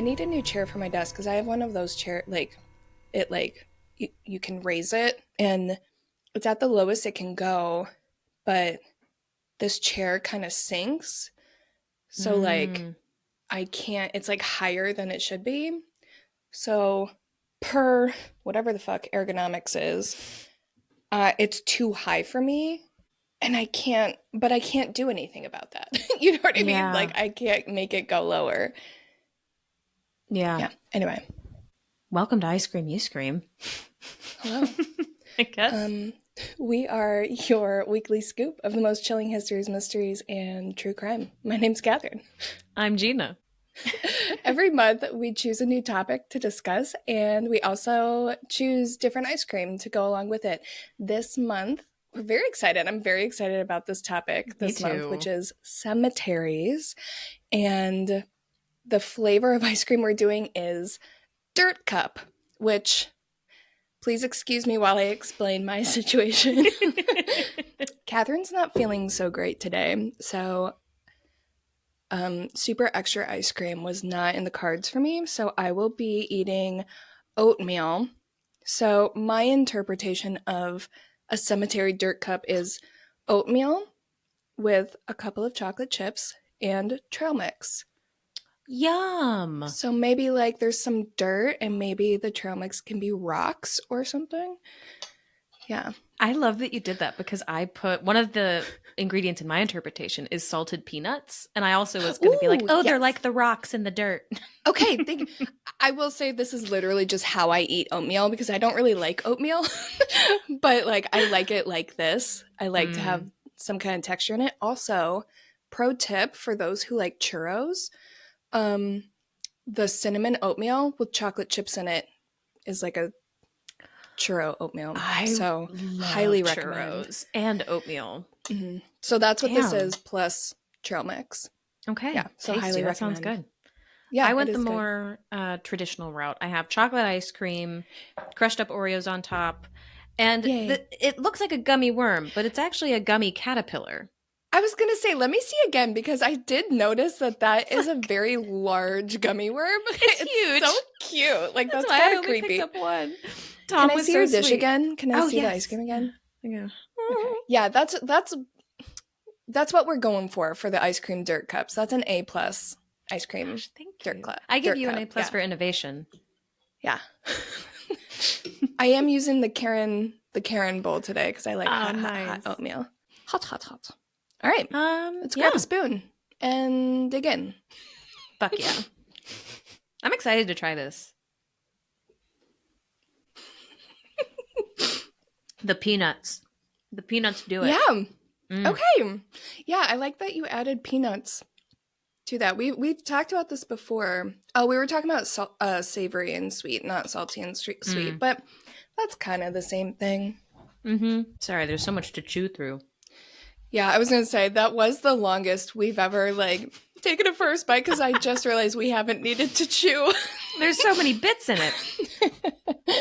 need a new chair for my desk because I have one of those you can raise it and it's at the lowest it can go, but this chair kind of sinks. So I can't, it's like higher than it should be. So per whatever the fuck ergonomics is, it's too high for me. And I can't do anything about that. You know what I mean? Like I can't make it go lower. Yeah. Anyway. Welcome to Ice Cream, You Scream. Hello. I guess. We are your weekly scoop of the most chilling histories, mysteries, and true crime. My name's Kathryn. I'm Gina. Every month, we choose a new topic to discuss, and we also choose different ice cream to go along with it. This month, we're very excited. I'm very excited about this topic this month, which is cemeteries. And the flavor of ice cream we're doing is Dirt Cup, which... Please excuse me while I explain my situation. Kathryn's not feeling so great today, so super extra ice cream was not in the cards for me, so I will be eating oatmeal. So my interpretation of a cemetery dirt cup is oatmeal with a couple of chocolate chips and trail mix. Yum. So maybe like there's some dirt and maybe the trail mix can be rocks or something. Yeah. I love that you did that because I put one of the ingredients in my interpretation is salted peanuts. And I also was going to be like, oh, yes. They're like the rocks in the dirt. Okay. I will say this is literally just how I eat oatmeal because I don't really like oatmeal, but like I like it like this. I like to have some kind of texture in it. Also, pro tip for those who like churros, the cinnamon oatmeal with chocolate chips in it is like a churro oatmeal. So highly recommend churros and oatmeal. Mm-hmm. So that's what this is plus trail mix. Okay. Yeah. So tasty. highly that recommend. Sounds good. Yeah. I went the more traditional route. I have chocolate ice cream, crushed up Oreos on top, and it looks like a gummy worm, but it's actually a gummy caterpillar. I was going to say, let me see again, because I did notice that is a very large gummy worm. It's huge. So cute. Like, that's kind of creepy. Picked up one. Tom, can I see your dish again? Can I see the ice cream again? Yeah. Okay. Yeah, that's what we're going for the ice cream dirt cups. That's an A+ ice cream dirt cup. I give you an A+ for innovation. Yeah. I am using the Karen bowl today because I like hot oatmeal. Hot. All right, let's grab a spoon and dig in. Fuck yeah. I'm excited to try this. The peanuts do it. Yeah. Okay. Yeah, I like that you added peanuts to that. We've talked about this before. Oh, we were talking about savory and sweet, not salty and sweet, but that's kind of the same thing. Sorry, there's so much to chew through. Yeah, I was going to say, that was the longest we've ever, taken a first bite, because I just realized we haven't needed to chew. There's so many bits in it.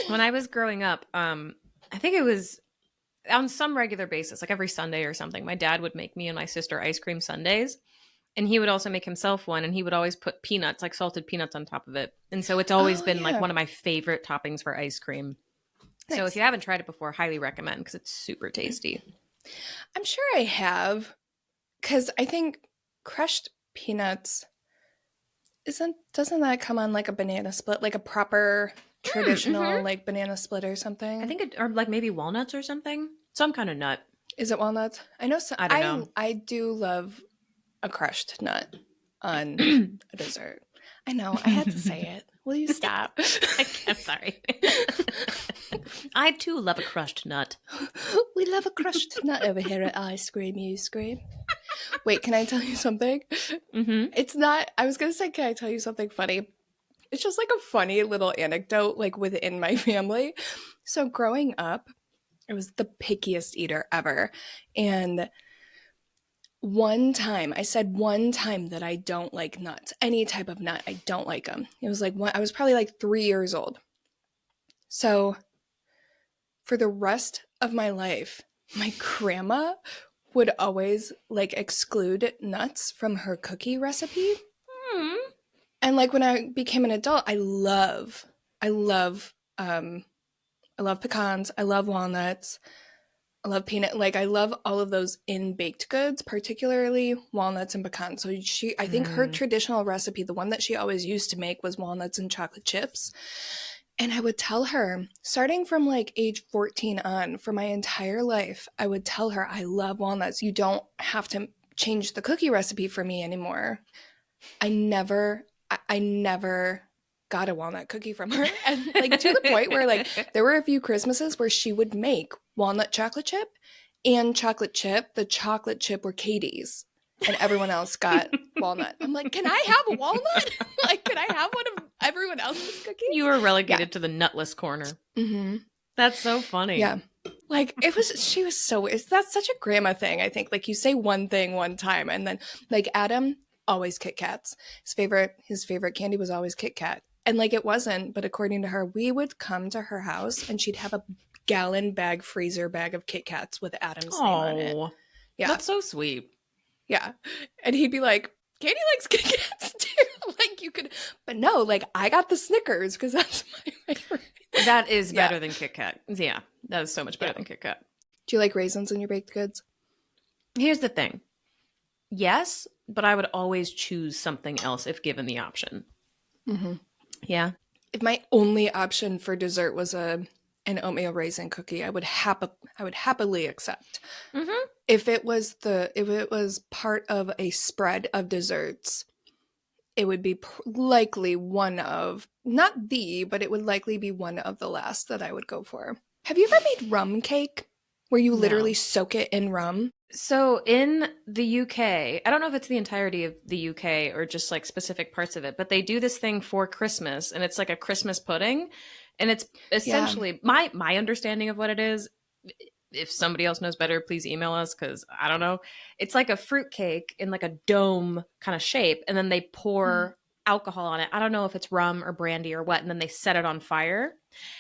When I was growing up, I think it was on some regular basis, like every Sunday or something, my dad would make me and my sister ice cream sundaes, and he would also make himself one, and he would always put peanuts, like salted peanuts on top of it. And so it's always been, one of my favorite toppings for ice cream. Nice. So if you haven't tried it before, highly recommend, because it's super tasty. I'm sure I have, because I think crushed peanuts doesn't that come on like a banana split, like a proper traditional like banana split or something? I think or like maybe walnuts or something, some kind of nut. Is it walnuts? I know. I don't know. I do love a crushed nut on a dessert. I know. I had to say it. Will you stop? I'm sorry. I too love a crushed nut. We love a crushed nut over here at Ice Cream You Scream. Wait, can I tell you something? It's not, I was going to say, can I tell you something funny? It's just like a funny little anecdote, like within my family. So growing up, I was the pickiest eater ever. And I said one time that I don't like nuts. Any type of nut, I don't like them. It was like I was probably like 3 years old. So for the rest of my life, my grandma would always like exclude nuts from her cookie recipe. And like when I became an adult, I love, I love pecans. I love walnuts. I love peanut. Like I love all of those in baked goods, particularly walnuts and pecans. So I think her traditional recipe, the one that she always used to make, was walnuts and chocolate chips. And I would tell her, starting from like age 14 on, for my entire life, I would tell her, I love walnuts. You don't have to change the cookie recipe for me anymore. I never got a walnut cookie from her. And like to the point where like there were a few Christmases where she would make walnut chocolate chip and chocolate chip. The chocolate chip were Katie's and everyone else got walnut. I'm like, can I have a walnut? Like, can I have one of everyone else's cookies? You were relegated to the nutless corner. Mm-hmm. That's so funny. Yeah. Like she was so, that's such a grandma thing, I think. Like you say one thing one time and then like Adam, always Kit Kats. His favorite candy was always Kit Kat. And like it wasn't, but according to her, we would come to her house and she'd have a freezer bag of Kit Kats with Adam's name on it. Yeah. That's so sweet. Yeah. And he'd be like, Katie likes Kit Kats too. Like you could, but no, like I got the Snickers because that's my favorite. That is better than Kit Kat. Yeah, that is so much better than Kit Kat. Do you like raisins in your baked goods? Here's the thing. Yes, but I would always choose something else if given the option. Mm-hmm. Yeah. If my only option for dessert was an oatmeal raisin cookie, I would happily accept. Mm-hmm. If it was part of a spread of desserts, it would be likely one of, not the, but it would likely be one of the last that I would go for. Have you ever made rum cake where you literally soak it in rum? So in the UK, I don't know if it's the entirety of the UK or just like specific parts of it, but they do this thing for Christmas and it's like a Christmas pudding. And it's essentially my understanding of what it is. If somebody else knows better, please email us because I don't know. It's like a fruit cake in like a dome kind of shape. And then they pour alcohol on it. I don't know if it's rum or brandy or what. And then they set it on fire.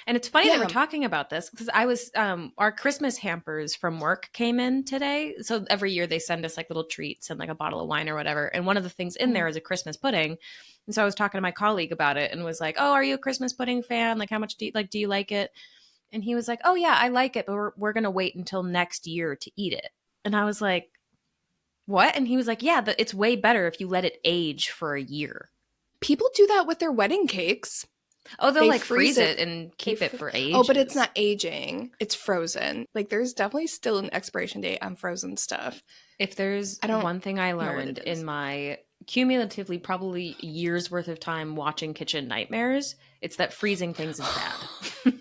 And it's funny that we're talking about this because I was, our Christmas hampers from work came in today. So every year they send us like little treats and like a bottle of wine or whatever. And one of the things in there is a Christmas pudding. And so I was talking to my colleague about it and was like, oh, are you a Christmas pudding fan? Like how much do you like it? And he was like, oh yeah, I like it, but we're going to wait until next year to eat it. And I was like, what? And he was like, yeah, it's way better if you let it age for a year. People do that with their wedding cakes. Oh, they'll like freeze it and keep it for ages. Oh, but it's not aging. It's frozen. Like there's definitely still an expiration date on frozen stuff. If there's one thing I learned in my cumulatively probably years worth of time watching Kitchen Nightmares, it's that freezing things is bad.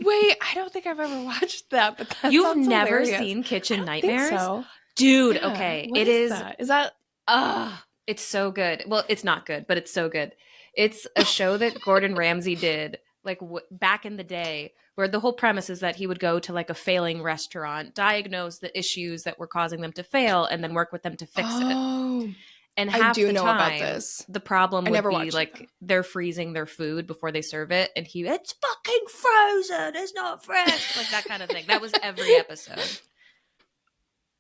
Wait, I don't think I've ever watched that, but that You've sounds never hilarious. seen Kitchen I Nightmares? think so. Dude, Yeah. okay. What it is that? Is that it's so good. Well, it's not good, but it's so good. It's a show that Gordon Ramsay did like back in the day where the whole premise is that he would go to like a failing restaurant, diagnose the issues that were causing them to fail, and then work with them to fix it. And half I do the know time, about this. the problem would be like that. they're freezing their food before they serve it, and it's fucking frozen, it's not fresh, like that kind of thing. That was every episode.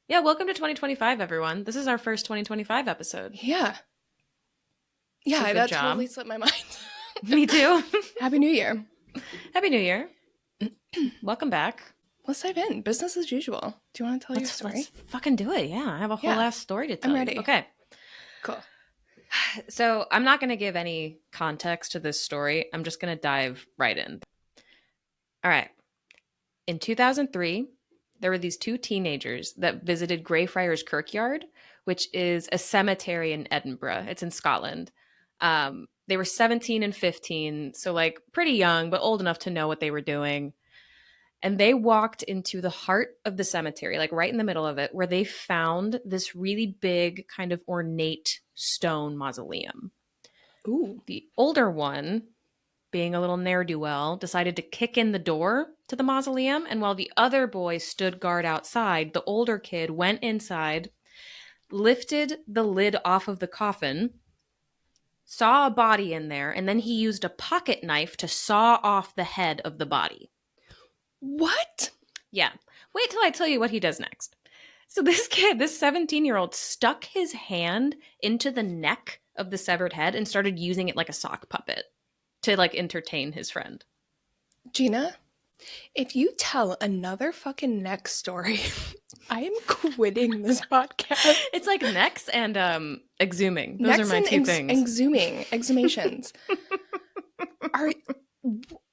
Yeah, welcome to 2025, everyone. This is our first 2025 episode. Yeah. Yeah, that totally slipped my mind. Me too. Happy New Year. Happy New Year. Welcome back. Let's dive in. Business as usual. Do you want to tell your story? Let's fucking do it. Yeah, I have a whole ass story to tell. I'm ready. You. Okay. Cool. So I'm not going to give any context to this story. I'm just going to dive right in. All right. In 2003, there were these two teenagers that visited Greyfriars Kirkyard, which is a cemetery in Edinburgh. It's in Scotland. They were 17 and 15, so like pretty young, but old enough to know what they were doing. And they walked into the heart of the cemetery, like right in the middle of it, where they found this really big kind of ornate stone mausoleum. Ooh. The older one, being a little ne'er-do-well, decided to kick in the door to the mausoleum. And while the other boy stood guard outside, the older kid went inside, lifted the lid off of the coffin, saw a body in there, and then he used a pocket knife to saw off the head of the body. What? Yeah. Wait till I tell you what he does next. So this kid, this 17-year-old, stuck his hand into the neck of the severed head and started using it like a sock puppet to like entertain his friend. Gina, if you tell another fucking neck story, I am quitting this podcast. It's like necks and exhuming. Those Necks are my and two things. exhumations.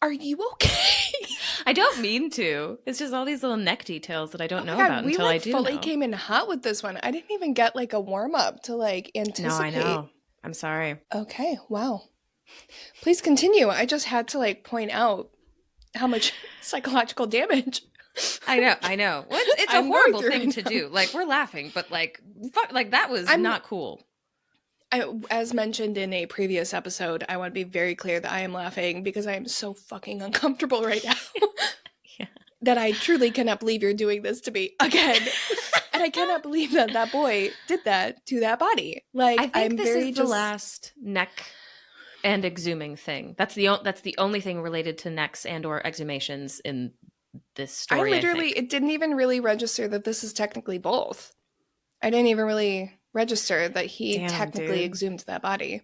Are you okay? I don't mean to. It's just all these little neck details that I don't know about until I do know. We fully came in hot with this one. I didn't even get like a warm up to like anticipate. No, I know. I'm sorry. Okay, wow. Please continue. I just had to like point out how much psychological damage. I know. Well, it's a horrible thing to do. Like, we're laughing, but like, fuck, like that was not cool. As mentioned in a previous episode, I want to be very clear that I am laughing because I am so fucking uncomfortable right now. Yeah. That I truly cannot believe you're doing this to me again. And I cannot believe that that boy did that to that body. Like, I think this is the last neck and exhuming thing. That's the only thing related to necks and or exhumations in this story. It didn't even really register that this is technically both. I didn't even really register that he technically exhumed that body.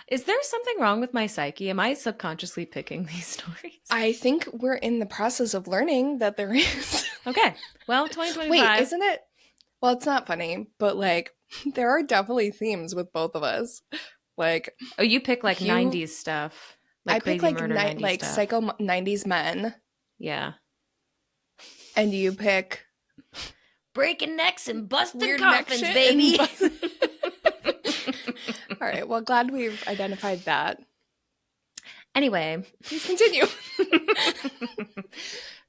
Is there something wrong with my psyche? Am I subconsciously picking these stories? I think we're in the process of learning that there is. Okay. Well, 2025. Wait, isn't it? Well, it's not funny, but like there are definitely themes with both of us. Like, oh, you pick like 90s stuff. Like I pick like like stuff. psycho 90s men. Yeah. And you pick breaking necks and busting coffins, baby. All right. Well, glad we've identified that. Anyway, please continue.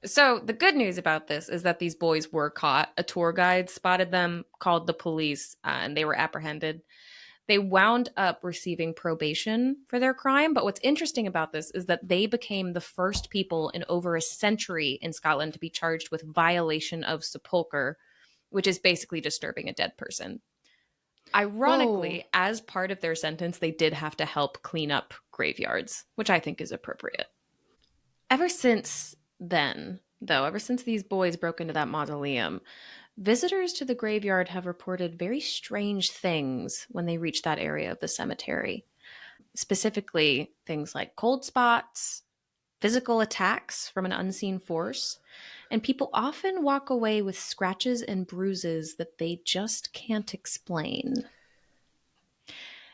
So the good news about this is that these boys were caught. A tour guide spotted them, called the police, and they were apprehended. They wound up receiving probation for their crime. But what's interesting about this is that they became the first people in over a century in Scotland to be charged with violation of sepulchre, which is basically disturbing a dead person. Ironically, as part of their sentence, they did have to help clean up graveyards, which I think is appropriate. Ever since then, though, ever since these boys broke into that mausoleum, visitors to the graveyard have reported very strange things when they reach that area of the cemetery. Specifically, things like cold spots, physical attacks from an unseen force, and people often walk away with scratches and bruises that they just can't explain.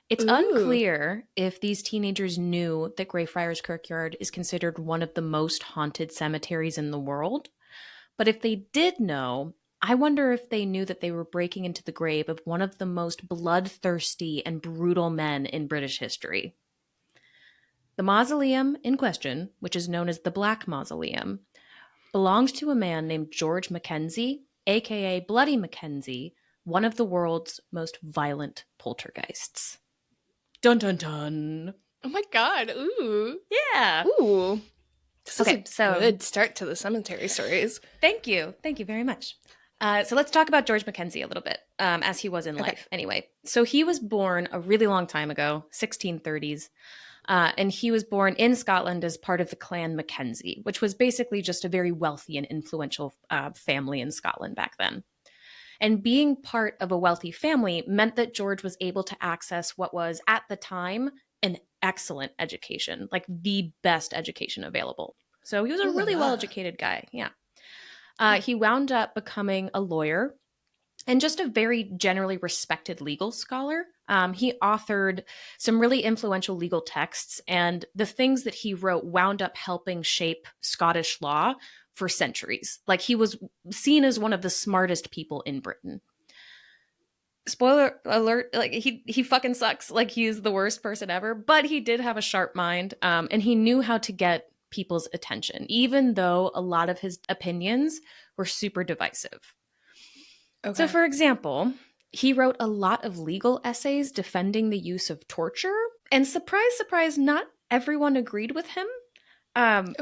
It's unclear if these teenagers knew that Greyfriars Kirkyard is considered one of the most haunted cemeteries in the world. But if they did know, I wonder if they knew that they were breaking into the grave of one of the most bloodthirsty and brutal men in British history. The mausoleum in question, which is known as the Black Mausoleum, belongs to a man named George Mackenzie, aka Bloody Mackenzie, one of the world's most violent poltergeists. Dun dun dun. Oh my god. Ooh. Yeah. Ooh. This is a good start to the cemetery stories. Thank you. Thank you very much. So let's talk about George Mackenzie a little bit, as he was in life anyway. So he was born a really long time ago, 1630s. And he was born in Scotland as part of the clan Mackenzie, which was basically just a very wealthy and influential family in Scotland back then. And being part of a wealthy family meant that George was able to access what was, at the time, an excellent education, like the best education available. So he was a really well-educated guy, yeah. He wound up becoming a lawyer and just a very generally respected legal scholar. He authored some really influential legal texts, and the things that he wrote wound up helping shape Scottish law for centuries. Like, he was seen as one of the smartest people in Britain. Spoiler alert, like he fucking sucks. Like, he's the worst person ever, but he did have a sharp mind, and he knew how to get people's attention, even though a lot of his opinions were super divisive. Okay. So, for example, he wrote a lot of legal essays defending the use of torture, and surprise, surprise, not everyone agreed with him.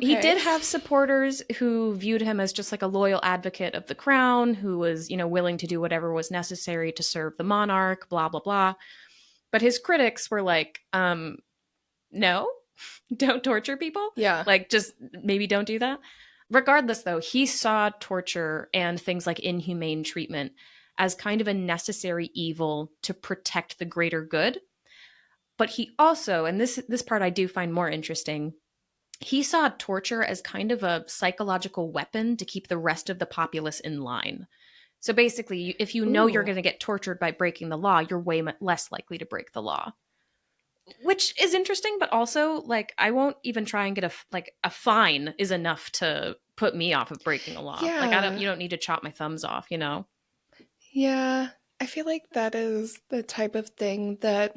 He did have supporters who viewed him as just like a loyal advocate of the crown, who was, willing to do whatever was necessary to serve the monarch, blah, blah, blah. But his critics were like, no, don't torture people. Yeah. Like, just maybe don't do that. Regardless, though, he saw torture and things like inhumane treatment as kind of a necessary evil to protect the greater good. But he also, and this part I do find more interesting, he saw torture as kind of a psychological weapon to keep the rest of the populace in line. So basically, if you know you're Ooh. going to get tortured by breaking the law, you're way less likely to break the law. Which is interesting, but also, like, I won't even try and get a fine is enough to put me off of breaking a law. Like, Yeah. you don't need to chop my thumbs off, you know? Yeah. I feel like that is the type of thing that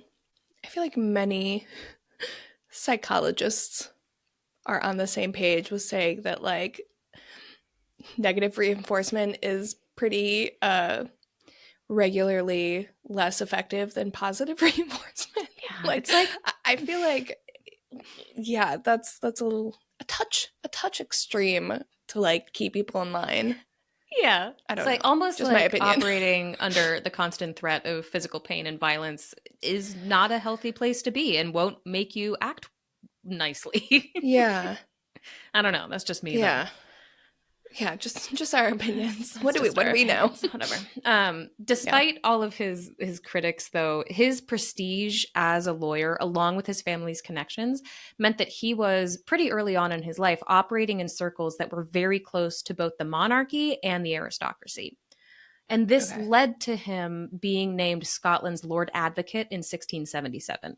I feel like many psychologists are on the same page with, saying that like negative reinforcement is pretty regularly less effective than positive reinforcement. Yeah, Like it's like, I feel like, yeah, that's a touch extreme to like keep people in line. yeah, I it's don't like know. almost Just my like opinion. operating under the constant threat of physical pain and violence is not a healthy place to be and won't make you act nicely. Yeah. I don't know. That's just me, though. Yeah. Yeah, just our opinions. That's just What our do we know? opinions. Whatever. Yeah. Despite all of his critics, though, his prestige as a lawyer, along with his family's connections, meant that he was pretty early on in his life operating in circles that were very close to both the monarchy and the aristocracy. And this Okay. led to him being named Scotland's Lord Advocate in 1677.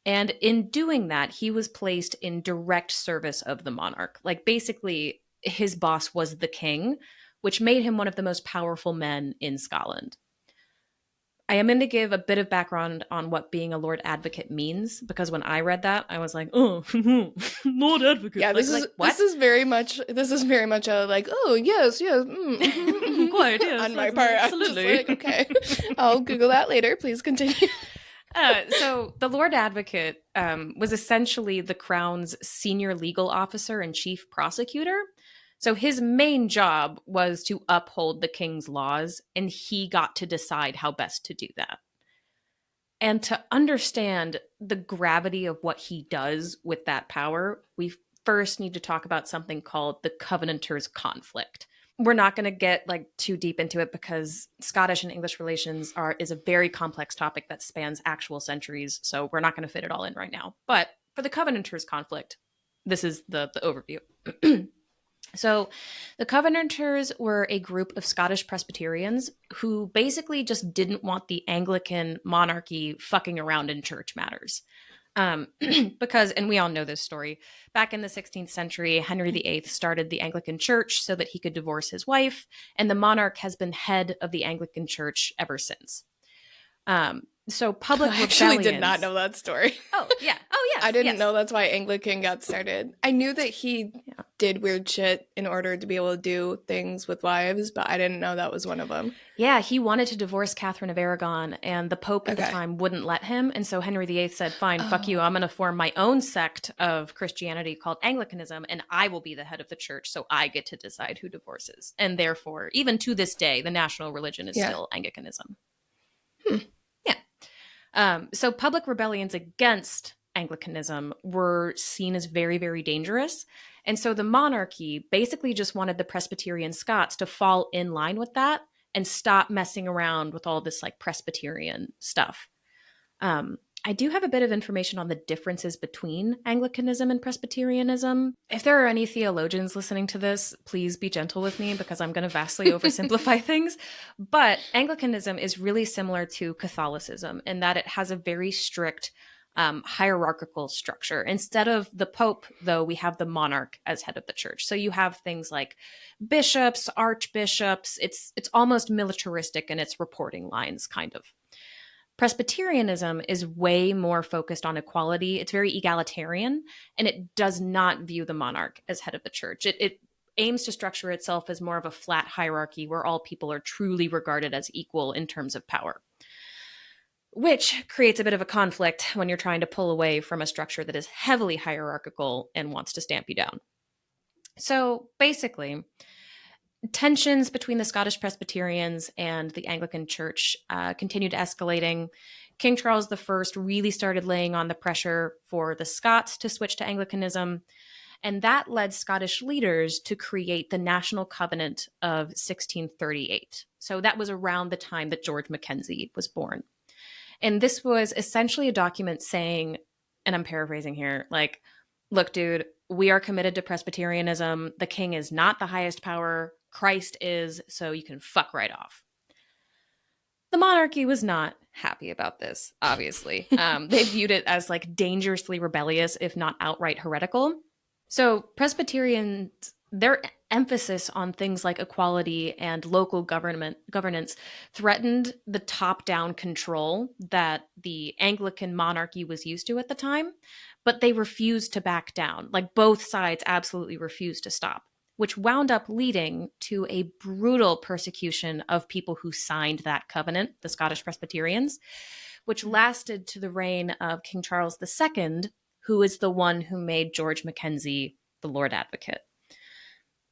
And in doing that, he was placed in direct service of the monarch. Like, basically, his boss was the king, which made him one of the most powerful men in Scotland. I am going to give a bit of background on what being a Lord Advocate means, because when I read that, I was like, "Oh, Lord Advocate." Yeah, Like this what? is very much a like, oh yes, yes, Quite, yes, on my part. I'm just absolutely. like, okay, I'll Google that later. Please continue. So the Lord Advocate was essentially the Crown's senior legal officer and chief prosecutor. So his main job was to uphold the king's laws, and he got to decide how best to do that. And to understand the gravity of what he does with that power, we first need to talk about something called the Covenanters' conflict. We're not going to get like too deep into it because Scottish and English relations is a very complex topic that spans actual centuries, so we're not going to fit it all in right now. But for the Covenanters' conflict, this is the overview. So, the Covenanters were a group of Scottish Presbyterians who basically just didn't want the Anglican monarchy fucking around in church matters. Because, and we all know this story, back in the 16th century, Henry VIII started the Anglican Church so that he could divorce his wife, and the monarch has been head of the Anglican Church ever since. So public I actually rebellions. did not know that story. Oh yeah. Oh yes. I didn't yes. know that's why Anglican got started. I knew that he did weird shit in order to be able to do things with wives, but I didn't know that was one of them. Yeah, he wanted to divorce Catherine of Aragon, and the Pope at the time wouldn't let him. And so Henry VIII said, fine, fuck you. I'm going to form my own sect of Christianity called Anglicanism, and I will be the head of the church, so I get to decide who divorces. And therefore, even to this day, the national religion is still Anglicanism. Yeah. So public rebellions against Anglicanism were seen as very, very dangerous. And so the monarchy basically just wanted the Presbyterian Scots to fall in line with that and stop messing around with all this like Presbyterian stuff. I do have a bit of information on the differences between Anglicanism and Presbyterianism. If there are any theologians listening to this, please be gentle with me because I'm going to vastly oversimplify things. But Anglicanism is really similar to Catholicism in that it has a very strict hierarchical structure. Instead of the Pope, though, we have the monarch as head of the church. So you have things like bishops, archbishops. It's almost militaristic in its reporting lines, kind of. Presbyterianism is way more focused on equality. It's very egalitarian, and it does not view the monarch as head of the church. It aims to structure itself as more of a flat hierarchy where all people are truly regarded as equal in terms of power, which creates a bit of a conflict when you're trying to pull away from a structure that is heavily hierarchical and wants to stamp you down. So basically, tensions between the Scottish Presbyterians and the Anglican Church continued escalating. King Charles I really started laying on the pressure for the Scots to switch to Anglicanism, and that led Scottish leaders to create the National Covenant of 1638. So that was around the time that George Mackenzie was born. And this was essentially a document saying, and I'm paraphrasing here, like, look, dude, we are committed to Presbyterianism. The king is not the highest power. Christ is, so you can fuck right off. The monarchy was not happy about this, obviously. They viewed it as like dangerously rebellious, if not outright heretical. So Presbyterians, their emphasis on things like equality and local governance threatened the top-down control that the Anglican monarchy was used to at the time, but they refused to back down. Like both sides absolutely refused to stop, which wound up leading to a brutal persecution of people who signed that covenant, the Scottish Presbyterians, which lasted to the reign of King Charles II, who is the one who made George Mackenzie the Lord Advocate.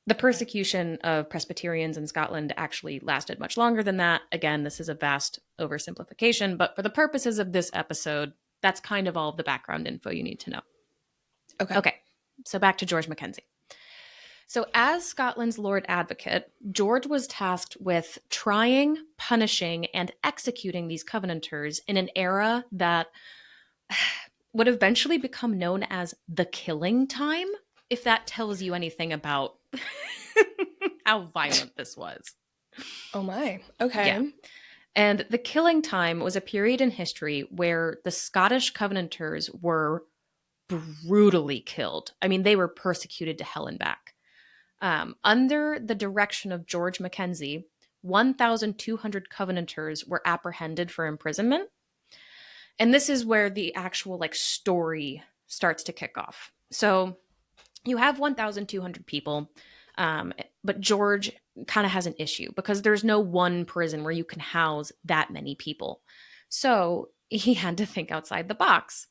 The persecution of Presbyterians in Scotland actually lasted much longer than that. Again, this is a vast oversimplification, but for the purposes of this episode, that's kind of all of the background info you need to know. Okay, so back to George Mackenzie. So as Scotland's Lord Advocate, George was tasked with trying, punishing, and executing these Covenanters in an era that would eventually become known as the Killing Time, if that tells you anything about how violent this was. Oh my. Okay. Yeah. And the Killing Time was a period in history where the Scottish Covenanters were brutally killed. I mean, they were persecuted to hell and back. Under the direction of George Mackenzie, 1,200 Covenanters were apprehended for imprisonment. And this is where the actual like story starts to kick off. So you have 1,200 people, but George kind of has an issue because there's no one prison where you can house that many people. So he had to think outside the box.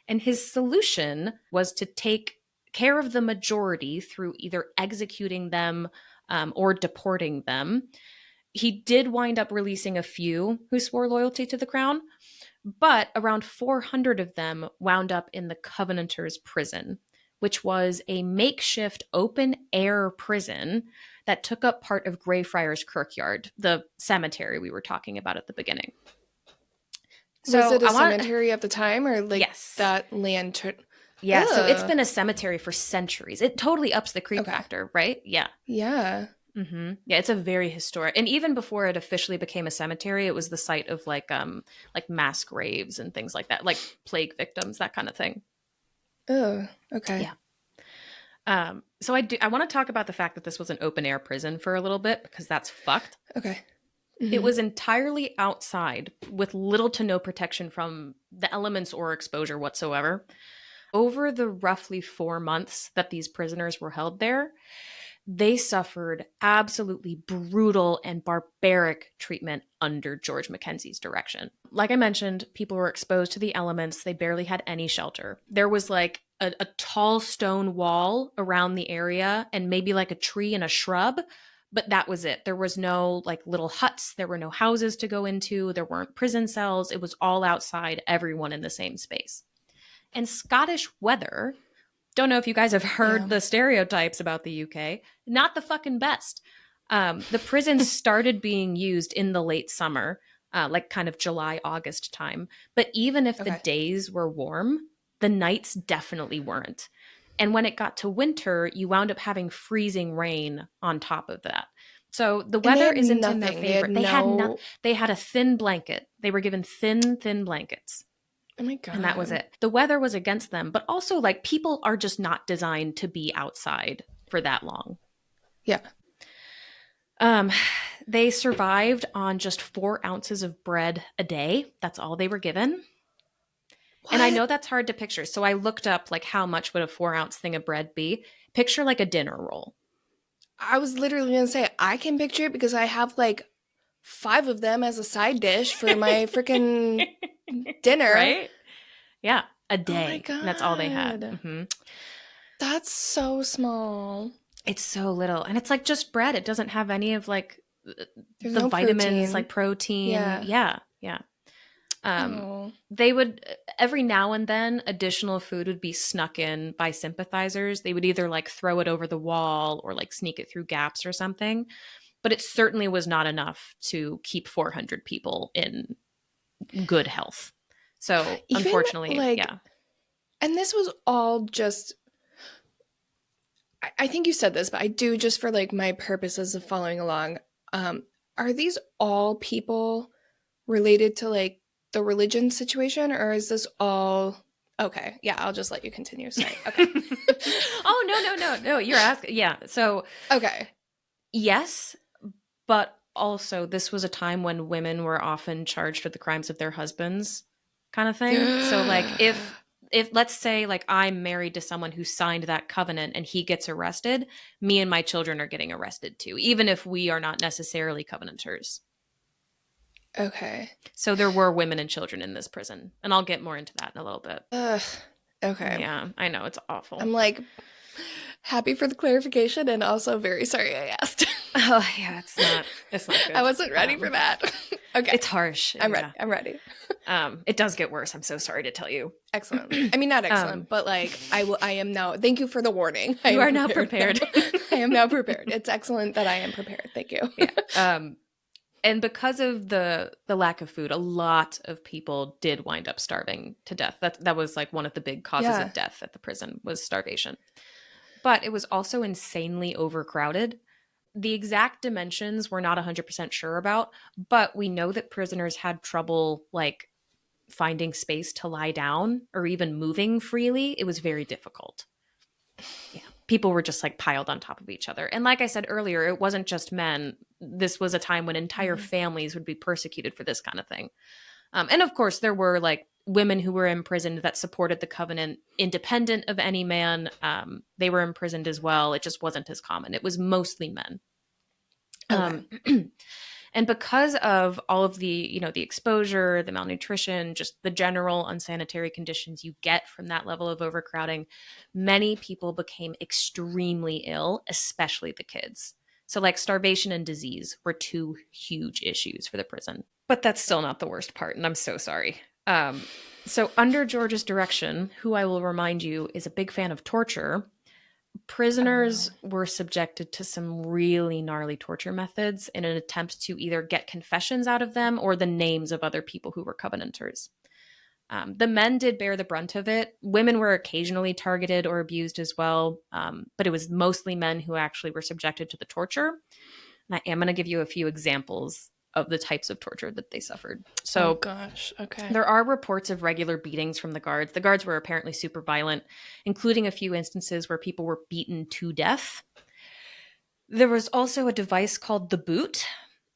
And his solution was to take care of the majority through either executing them or deporting them. He did wind up releasing a few who swore loyalty to the crown, but around 400 of them wound up in the Covenanters' prison, which was a makeshift open-air prison that took up part of Greyfriars Kirkyard, the cemetery we were talking about at the beginning. So was it a cemetery at the time, or like yes. that land? Yeah, so it's been a cemetery for centuries. It totally ups the creep factor, right? Yeah. Yeah. Mm-hmm. Yeah, it's a very historic, and even before it officially became a cemetery, it was the site of like mass graves and things like that, like plague victims, that kind of thing. Oh, okay. Yeah. So I want to talk about the fact that this was an open air prison for a little bit because that's fucked. Okay. Mm-hmm. It was entirely outside with little to no protection from the elements or exposure whatsoever. Over the roughly 4 months that these prisoners were held there, they suffered absolutely brutal and barbaric treatment under George Mackenzie's direction. Like I mentioned, people were exposed to the elements. They barely had any shelter. There was like a tall stone wall around the area and maybe like a tree and a shrub, but that was it. There was no like little huts. There were no houses to go into. There weren't prison cells. It was all outside, everyone in the same space. And Scottish weather, don't know if you guys have heard the stereotypes about the UK, not the fucking best. The prisons started being used in the late summer, like kind of July, August time. But even if the days were warm, the nights definitely weren't. And when it got to winter, you wound up having freezing rain on top of that. So the weather isn't in their favor. They had a thin blanket. They were given thin blankets. Oh my God. And that was it. The weather was against them, but also like people are just not designed to be outside for that long. Yeah. They survived on just 4 ounces of bread a day. That's all they were given. What? And I know that's hard to picture. So I looked up like how much would a 4-ounce thing of bread be? Picture like a dinner roll. I was literally going to say, I can picture it because I have like 5 of them as a side dish for my freaking dinner. Right? Yeah. A day. Oh my God. That's all they had. Mm-hmm. That's so small. It's so little. And it's like just bread. It doesn't have any of like There's the no vitamins, protein. like protein. Yeah. Oh. They would, every now and then, additional food would be snuck in by sympathizers. They would either like throw it over the wall or like sneak it through gaps or something. But it certainly was not enough to keep 400 people in good health. So Even, unfortunately, like, yeah. and this was all just, I think you said this, but I do, just for like my purposes of following along. Are these all people related to like the religion situation, or is this all okay? Yeah, I'll just let you continue. Sorry. Okay. Oh, no. You're asking. Yeah. So Okay. yes, but also this was a time when women were often charged for the crimes of their husbands, kind of thing. So like if let's say like I'm married to someone who signed that covenant and he gets arrested, me and my children are getting arrested too, even if we are not necessarily covenanters. Okay. So there were women and children in this prison, and I'll get more into that in a little bit. Okay. Yeah, I know, it's awful. I'm like happy for the clarification and also very sorry I asked. Oh yeah, it's not good. I wasn't ready for that. Okay. It's harsh. I'm yeah. ready. I'm ready. It does get worse. I'm so sorry to tell you. Excellent. I mean, not excellent, but like I am now. Thank you for the warning. You are now prepared. I am now prepared. It's excellent that I am prepared. Thank you. Yeah. And because of the lack of food, a lot of people did wind up starving to death. That was like one of the big causes of death at the prison was starvation. But it was also insanely overcrowded. The exact dimensions we're not 100% sure about, but we know that prisoners had trouble like finding space to lie down or even moving freely. It was very difficult. Yeah. People were just like piled on top of each other. And like I said earlier, it wasn't just men. This was a time when entire families would be persecuted for this kind of thing. And of course, there were like women who were imprisoned that supported the covenant independent of any man. They were imprisoned as well. It just wasn't as common. It was mostly men. Okay. And because of all of the, the exposure, the malnutrition, just the general unsanitary conditions you get from that level of overcrowding, many people became extremely ill, especially the kids. So like starvation and disease were two huge issues for the prison. But that's still not the worst part, and I'm so sorry. So under George's direction, who I will remind you is a big fan of torture, prisoners were subjected to some really gnarly torture methods in an attempt to either get confessions out of them or the names of other people who were covenanters. The men did bear the brunt of it. Women were occasionally targeted or abused as well, but it was mostly men who actually were subjected to the torture. And I am going to give you a few examples of the types of torture that they suffered. So, oh gosh, okay. There are reports of regular beatings from the guards. The guards were apparently super violent, including a few instances where people were beaten to death. There was also a device called the boot,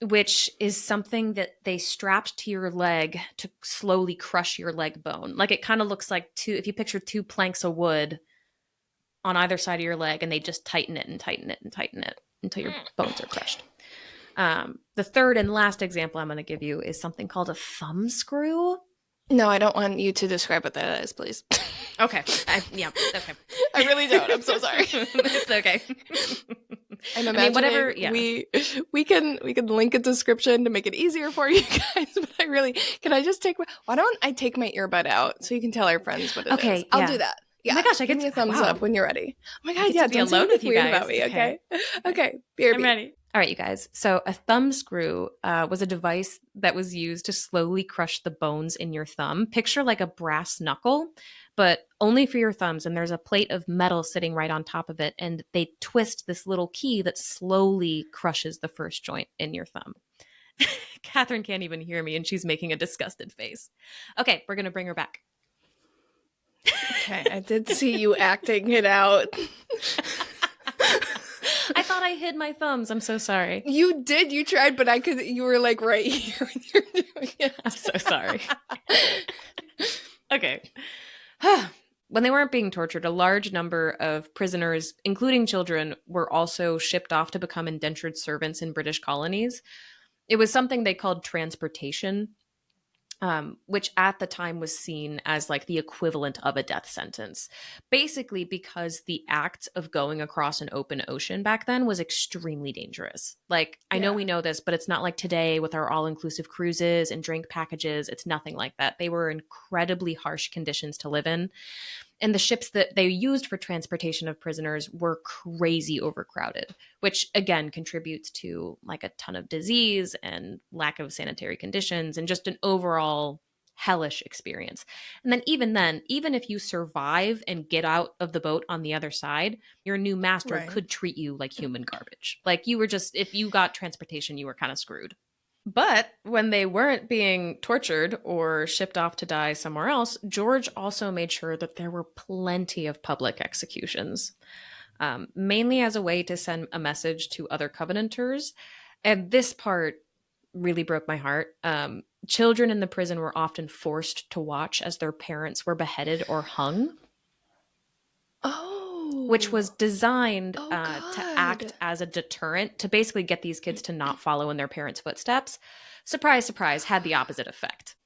which is something that they strapped to your leg to slowly crush your leg bone. Like it kind of looks like if you picture two planks of wood on either side of your leg, and they just tighten it and tighten it and tighten it until your bones are crushed. The third and last example I'm going to give you is something called a thumb screw. No, I don't want you to describe what that is, please. Okay. Okay. I really don't. I'm so sorry. It's okay. I'm imagining whatever. Yeah. We can link a description to make it easier for you guys. But can I just why don't I take my earbud out so you can tell our friends what it is? I'll do that. Yeah. Oh my gosh, give me a thumbs up when you're ready. Oh my god, yeah. Don't say anything weird about me, okay? Okay. I'm ready. All right, you guys. So a thumb screw was a device that was used to slowly crush the bones in your thumb. Picture like a brass knuckle, but only for your thumbs. And there's a plate of metal sitting right on top of it. And they twist this little key that slowly crushes the first joint in your thumb. Kathryn can't even hear me, and she's making a disgusted face. Okay, we're going to bring her back. Okay, I did see you acting it out. I thought I hid my thumbs. I'm so sorry. You did. You tried, but you were like right here when you're doing it. I'm so sorry. Okay. When they weren't being tortured, a large number of prisoners, including children, were also shipped off to become indentured servants in British colonies. It was something they called transportation, which at the time was seen as like the equivalent of a death sentence. Basically because the act of going across an open ocean back then was extremely dangerous. Like, I know we know this, but it's not like today with our all-inclusive cruises and drink packages. It's nothing like that. They were incredibly harsh conditions to live in. And the ships that they used for transportation of prisoners were crazy overcrowded, which again contributes to like a ton of disease and lack of sanitary conditions and just an overall hellish experience. And then, even if you survive and get out of the boat on the other side, your new master Right. could treat you like human garbage. Like you were just, if you got transportation, you were kind of screwed. But when they weren't being tortured or shipped off to die somewhere else, George also made sure that there were plenty of public executions, mainly as a way to send a message to other Covenanters. And this part really broke my heart. Children in the prison were often forced to watch as their parents were beheaded or hung, Oh. which was designed Oh, to God. act as a deterrent to basically get these kids to not follow in their parents' footsteps. Surprise, surprise, had the opposite effect.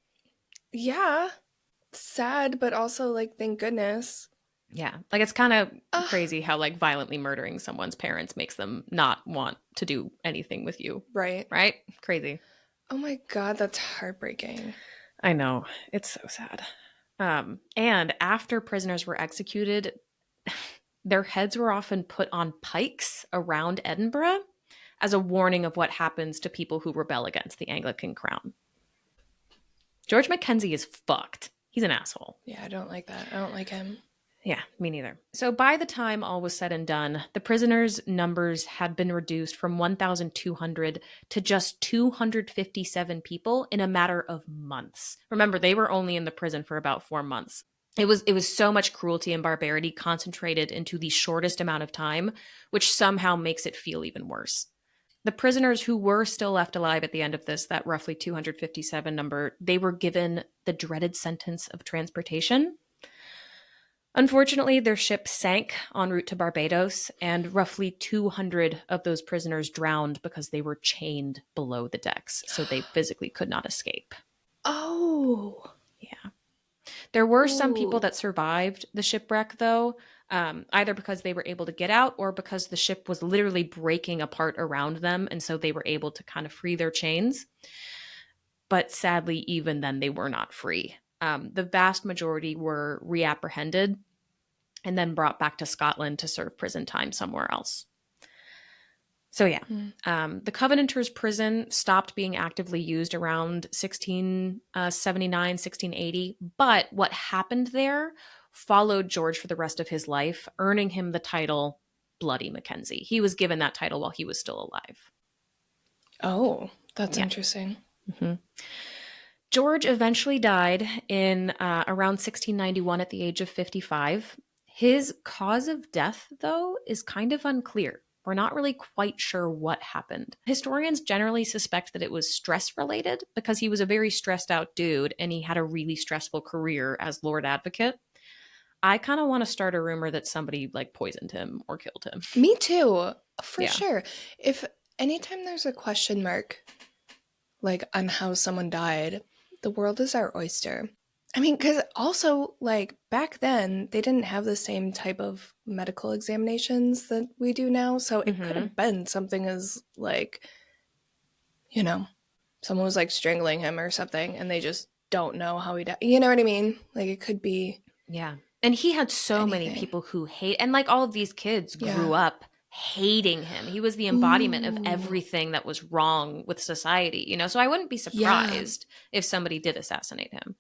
Yeah. Sad, but also like, thank goodness. Yeah, like it's kind of Ugh. crazy how like violently murdering someone's parents makes them not want to do anything with you, Right. right? Crazy. Oh my God, that's heartbreaking. I know. It's so sad. And after prisoners were executed, their heads were often put on pikes around Edinburgh as a warning of what happens to people who rebel against the Anglican crown. George Mackenzie is fucked. He's an asshole. Yeah, I don't like that. I don't like him. Yeah, me neither. So by the time all was said and done, the prisoners' numbers had been reduced from 1,200 to just 257 people in a matter of months. Remember, they were only in the prison for about 4 months. It was so much cruelty and barbarity concentrated into the shortest amount of time, which somehow makes it feel even worse. The prisoners who were still left alive at the end of this, that roughly 257 number, they were given the dreaded sentence of transportation. Unfortunately, their ship sank en route to Barbados, and roughly 200 of those prisoners drowned because they were chained below the decks, so they physically could not escape. Oh. Yeah. There were some people Ooh. that survived the shipwreck, though, either because they were able to get out or because the ship was literally breaking apart around them, and so they were able to kind of free their chains. But sadly, even then, they were not free. The vast majority were reapprehended and then brought back to Scotland to serve prison time somewhere else. So yeah, the Covenanters' prison stopped being actively used around 1679, 1680. But what happened there followed George for the rest of his life, earning him the title Bloody Mackenzie. He was given that title while he was still alive. Oh, that's Yeah. interesting. Mm-hmm. George eventually died in around 1691 at the age of 55. His cause of death, though, is kind of unclear. We're not really quite sure what happened. Historians generally suspect that it was stress related because he was a very stressed out dude and he had a really stressful career as Lord Advocate. I kind of want to start a rumor that somebody like poisoned him or killed him. Me too, for Yeah. sure. If anytime there's a question mark, like on how someone died, the world is our oyster. I mean, because also, like, back then, they didn't have the same type of medical examinations that we do now. So it could have been something as, like, you know, someone was, like, strangling him or something, and they just don't know how he died. You know what I mean? Like, it could be Yeah. And he had so many anything. people who hate, and like all of these kids grew Yeah. up hating him. He was the embodiment of Ooh. everything that was wrong with society, you know? So I wouldn't be surprised if somebody did assassinate him.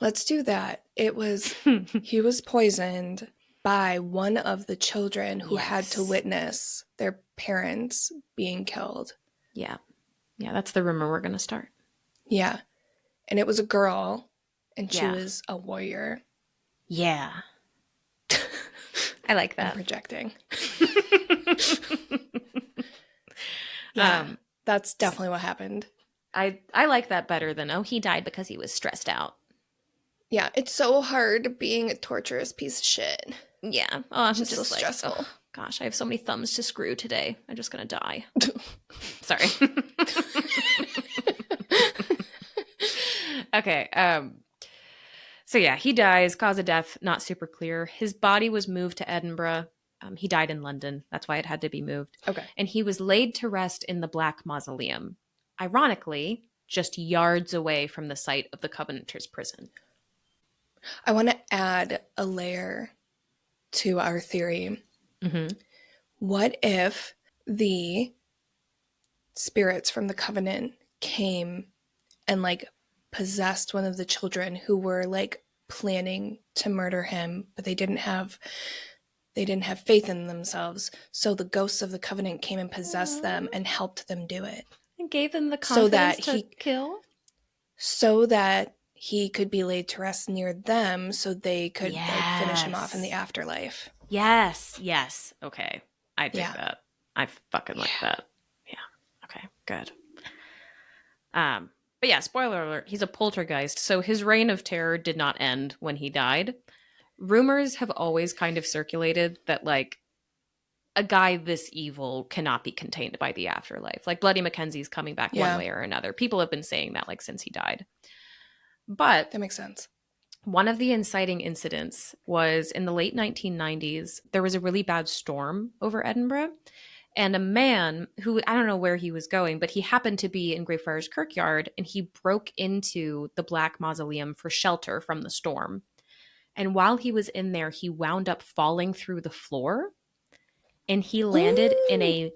Let's do that. He was poisoned by one of the children who had to Yes. witness their parents being killed. Yeah. Yeah, that's the rumor we're going to start. Yeah. And it was a girl, and she Yeah. was a warrior. Yeah. I like I'm that. projecting. Yeah, that's definitely what happened. I like that better than, oh, he died because he was stressed out. Yeah, it's so hard being a torturous piece of shit. Yeah. Oh, I'm Just just so like, stressful. oh, gosh, I have so many thumbs to screw today. I'm just going to die. Sorry. Okay. So yeah, he dies. Cause of death, not super clear. His body was moved to Edinburgh. He died in London. That's why it had to be moved. Okay. And he was laid to rest in the Black Mausoleum. Ironically, just yards away from the site of the Covenanters' prison. I want to add a layer to our theory. Mm-hmm. What if the spirits from the covenant came and like possessed one of the children who were like planning to murder him, but they didn't have faith in themselves, so the ghosts of the covenant came and possessed them and helped them do it, And gave them the so confidence that to kill? he could be laid to rest near them, so they could like finish him off in the Yes. afterlife. Yes. Okay. I dig Yeah. that. I fucking like that. Yeah. Okay, good. But yeah, spoiler alert, he's a poltergeist, so his reign of terror did not end when he died. Rumors have always kind of circulated that like a guy this evil cannot be contained by the afterlife. Like Bloody Mackenzie's coming back one Yeah, way or another. People have been saying that like since he died. But that makes sense. one of the inciting incidents was in the late 1990s. There was a really bad storm over Edinburgh, and a man who, I don't know where he was going, but he happened to be in Greyfriars Kirkyard, and he broke into the Black Mausoleum for shelter from the storm. And while he was in there, he wound up falling through the floor, and he landed in Ooh. a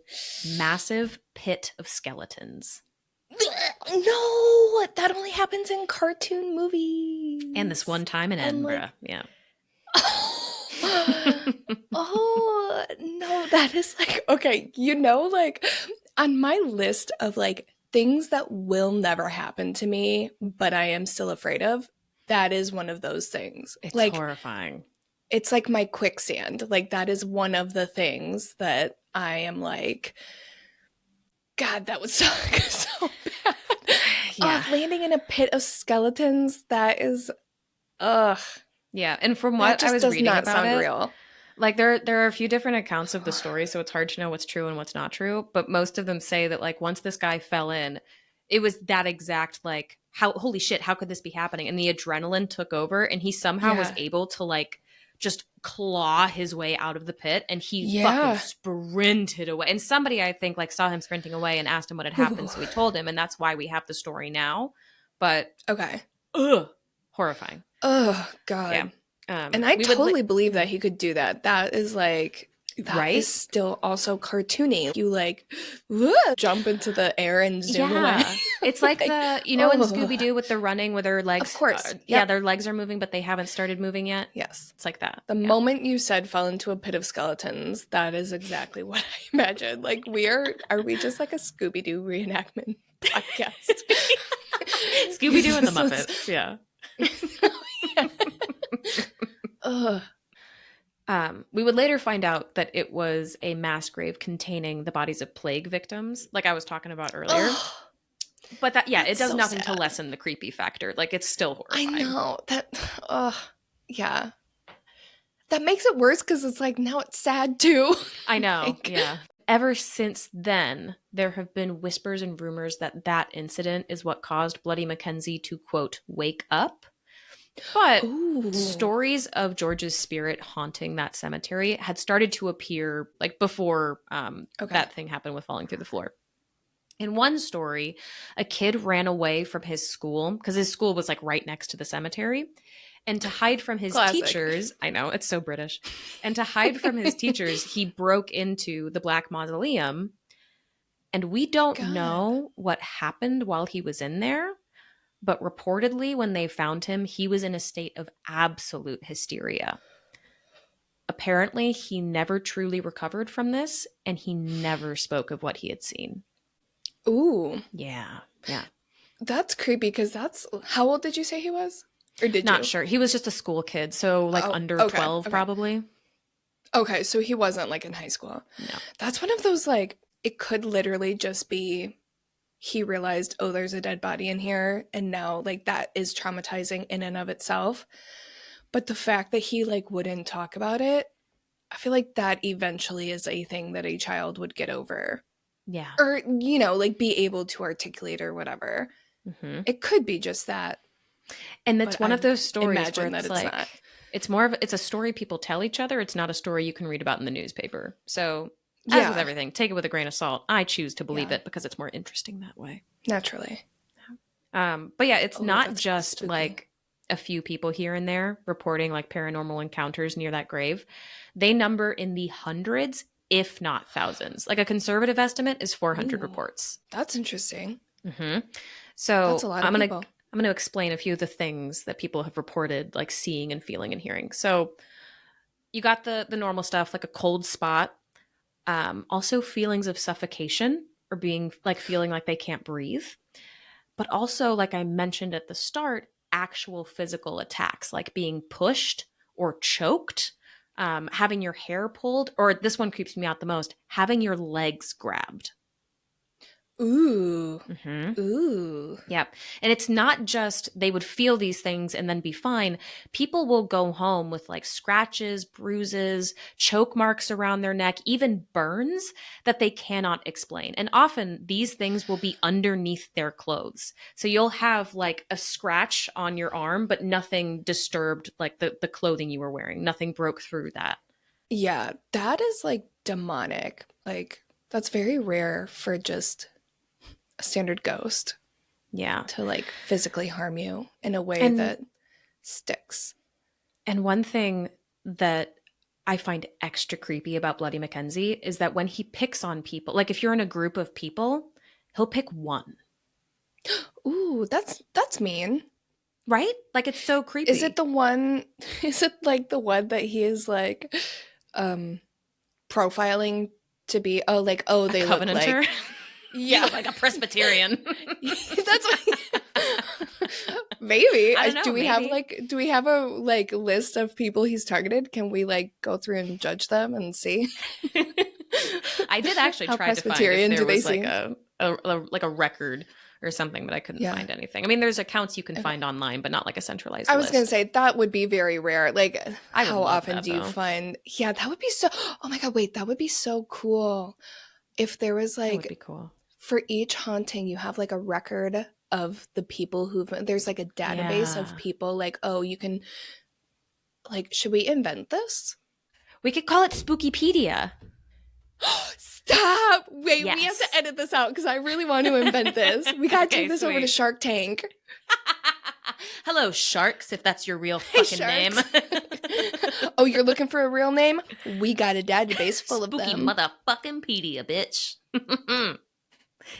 massive pit of skeletons. No, that only happens in cartoon movies. And this one time in And Edinburgh. like, Yeah. oh no, that is like, okay, like on my list of like things that will never happen to me, but I am still afraid of, that is one of those things. It's like horrifying. It's like my quicksand. Like that is one of the things that I am like, God, that would suck so bad. Yeah. Landing in a pit of skeletons, that is, ugh. Yeah, and from That what I just was does reading not about sound it, real. like there are a few different accounts of the story, so it's hard to know what's true and what's not true. But most of them say that like once this guy fell in, it was that exact like how holy shit, how could this be happening? And the adrenaline took over, and he somehow was Yeah. able to like just claw his way out of the pit, and he fucking Yeah. sprinted away. And somebody I think like saw him sprinting away and asked him what had happened, so he told him, and that's why we have the story now. But Okay. ugh, horrifying. Oh, God. Yeah. And I totally believe that he could do that. That is like, that right? is still also cartoony. You like jump into the air and zoom away. It's like the, you know, in Scooby-Doo with the running where their legs, Of course. yeah, their legs are moving, but they haven't started moving yet. Yes. It's like that. The moment you said fell into a pit of skeletons, that is exactly what I imagined. Like are we just like a Scooby-Doo reenactment podcast? Scooby-Doo and the Muppets, yeah. Ugh. We would later find out that it was a mass grave containing the bodies of plague victims, like I was talking about earlier. But that, yeah, it does so nothing sad. to lessen the creepy factor. Like it's still horrifying. I know that. Yeah. That makes it worse because it's like now it's sad too. I know. Like, yeah. Ever since then, there have been whispers and rumors that that incident is what caused Bloody Mackenzie to, quote, wake up. But ooh. stories of George's spirit haunting that cemetery had started to appear like before that thing happened with falling through the floor. In one story, a kid ran away from his school because his school was like right next to the cemetery. And to hide from his teachers, I know, it's so British. And to hide from his teachers, he broke into the Black Mausoleum. And we don't know what happened while he was in there. But reportedly, when they found him, he was in a state of absolute hysteria. Apparently, he never truly recovered from this, and he never spoke of what he had seen. Ooh. Yeah. Yeah. That's creepy because that's... How old did you say he was? Or did Not you? sure. He was just a school kid, so like under 12 probably. Okay, so he wasn't like in high school. No. That's one of those like, it could literally just be he realized, oh, there's a dead body in here, and now like that is traumatizing in and of itself. But the fact that he like wouldn't talk about it, I feel like that eventually is a thing that a child would get over. Yeah. Or, you know, like be able to articulate or whatever. Mm-hmm. It could be just that. And that's one of those stories where it's like, not. It's more of, it's a story people tell each other. It's not a story you can read about in the newspaper. So as with everything, take it with a grain of salt. I choose to believe it because it's more interesting that way. Naturally. But yeah, it's not just spooky. Like a few people here and there reporting like paranormal encounters near that grave. They number in the hundreds, if not thousands. Like a conservative estimate is 400 Ooh, reports. that's interesting. Mm-hmm. That's a So lot of people. I'm gonna explain a few of the things that people have reported, like seeing and feeling and hearing. So you got the normal stuff, like a cold spot, also feelings of suffocation or being like feeling like they can't breathe, but also like I mentioned at the start, actual physical attacks, like being pushed or choked, having your hair pulled, or this one creeps me out the most, having your legs grabbed. Ooh. Mm-hmm. Ooh. Yep. And it's not just they would feel these things and then be fine. People will go home with like scratches, bruises, choke marks around their neck, even burns that they cannot explain. And often these things will be underneath their clothes. So you'll have like a scratch on your arm, but nothing disturbed like the clothing you were wearing. Nothing broke through that. Yeah, that is like demonic. Like, that's very rare for just a standard ghost Yeah. to like physically harm you in a way And that sticks. And one thing that I find extra creepy about Bloody Mackenzie is that when he picks on people, like if you're in a group of people, he'll pick one, Ooh, that's mean. right? Like it's so Is it creepy. the one is it like the one that he is like um profiling to be oh A they look covenanter? like You yeah. look like a Presbyterian. That's what maybe. I don't know, maybe. Do we have a like list of people he's targeted? Can we like go through and judge them and see I did actually how try to find if Presbyterian do there they was like seem? like a record or something, but I couldn't Yeah. find anything. I mean, there's accounts you can Okay. find online, but not like a centralized I was gonna list. say that would be very rare. Like, I would how love often that do you though. find? Yeah, that would be so. Oh my god, wait, that would be so cool if there was That would be like cool. for each haunting, you have like a record of the people who've. There's like a database of Yeah. people. Like, oh, you can like. Should we invent this? We could call it Spookypedia. Stop! Wait, we have to Yes. edit this out because I really want to invent this. We gotta take Okay, this over to sweet. Shark Tank. Hello, sharks, if that's your real Hey, fucking name. sharks. Oh, you're looking for a real name? We got a database full of Spooky them. motherfucking pedia, bitch.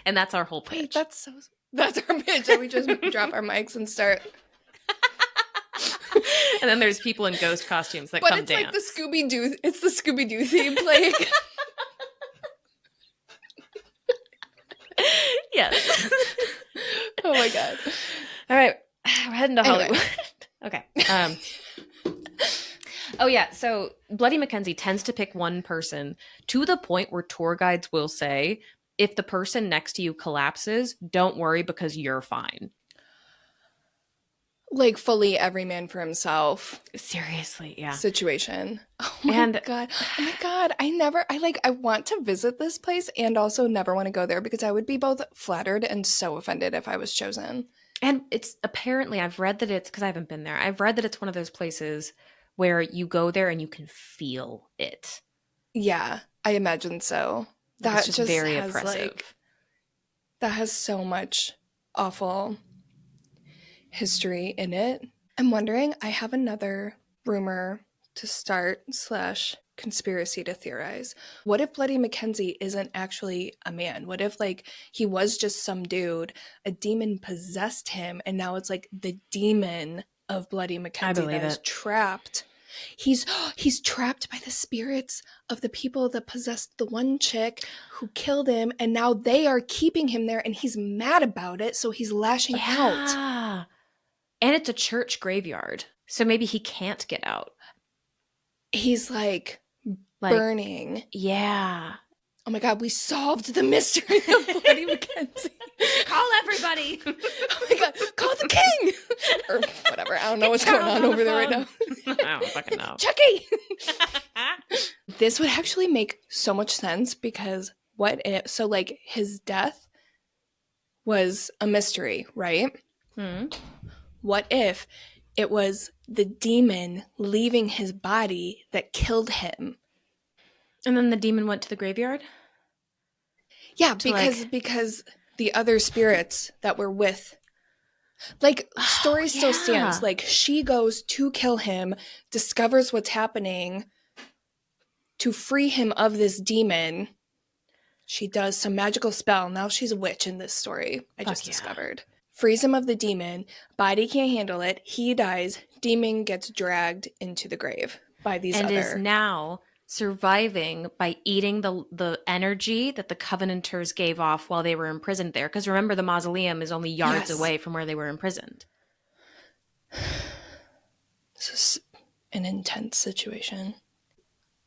And that's our whole pitch. Wait, that's our pitch. And we just drop our mics and start. And then there's people in ghost costumes that But come it's dance. like the Scooby Doo. It's the Scooby Doo theme playing. Yes. Oh my god. All right, we're heading to Anyway. Hollywood. Okay. Oh yeah, so Bloody Mackenzie tends to pick one person to the point where tour guides will say, if the person next to you collapses, don't worry because you're fine. Like fully every man for himself Seriously, yeah. situation. Oh And my god. I want to visit this place and also never want to go there because I would be both flattered and so offended if I was chosen. it's apparently, I've read that it's, because I haven't been there, I've read that it's one of those places where you go there and you can feel it. Yeah, I imagine so. Like, That it's just just very has oppressive. that has so much awful history in it. I'm wondering, I have another rumor to start slash conspiracy to theorize. What if Bloody Mackenzie isn't actually a man? What if like he was just some dude, a demon possessed him, and now it's like the demon of Bloody I Mackenzie believe that is it. trapped. He's trapped by the spirits of the people that possessed the one chick who killed him, and now they are keeping him there, and he's mad about it, so he's lashing out. Yeah. And it's a church graveyard. So maybe he can't get out. He's like Like, burning. yeah. Oh my god, we solved the mystery of Bloody Mackenzie. Call everybody. Oh my god, call the king! Or whatever, I don't know what's going Charles on on over the there right phone. now. I don't fucking know. Chucky! This would actually make so much sense because so like his death was a mystery, right? Hmm. What if it was the demon leaving his body that killed him? And then the demon went to the graveyard? Yeah, To like, because the other spirits that were with Like, story still stands. Yeah. Like, she goes to kill him, discovers what's happening to free him of this demon. She does some magical spell. Now she's a witch in this story, I just discovered. Frees him of the demon. Body can't handle it. He dies. Demon gets dragged into the grave by these And other... is now surviving by eating the energy that the Covenanters gave off while they were imprisoned there. Because remember, the mausoleum is only yards away from where they were imprisoned. This is an intense situation.